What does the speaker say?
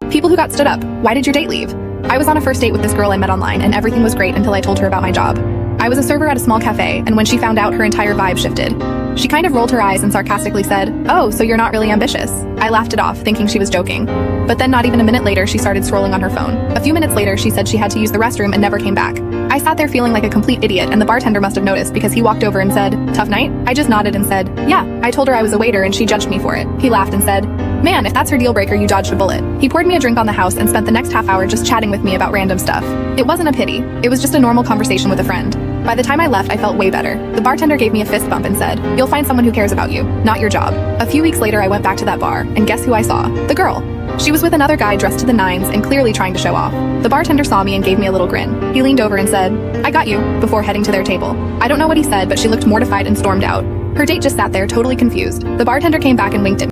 People who got stood up. Why did your date leave? I was on a first date with this girl I met online, and everything was great until I told her about my job. I was a server at a small cafe, and when she found out, her entire vibe shifted. She kind of rolled her eyes and sarcastically said, "Oh, so you're not really ambitious." I laughed it off, thinking she was joking. But then not even a minute later, she started scrolling on her phone. A few minutes later, she said she had to use the restroom and never came back. I sat there feeling like a complete idiot, and the bartender must have noticed because he walked over and said, "Tough night?" I just nodded and said, "Yeah." I told her I was a waiter and she judged me for it. He laughed and said, "Man, if that's her deal breaker, you dodged a bullet." He poured me a drink on the house and spent the next half hour just chatting with me about random stuff. It wasn't a pity. It was just a normal conversation with a friend. By the time I left, I felt way better. The bartender gave me a fist bump and said, "You'll find someone who cares about you, not your job." A few weeks later, I went back to that bar, and guess who I saw? The girl. She was with another guy dressed to the nines and clearly trying to show off. The bartender saw me and gave me a little grin. He leaned over and said, "I got you," before heading to their table. I don't know what he said, but she looked mortified and stormed out. Her date just sat there, totally confused. The bartender came back and winked at me.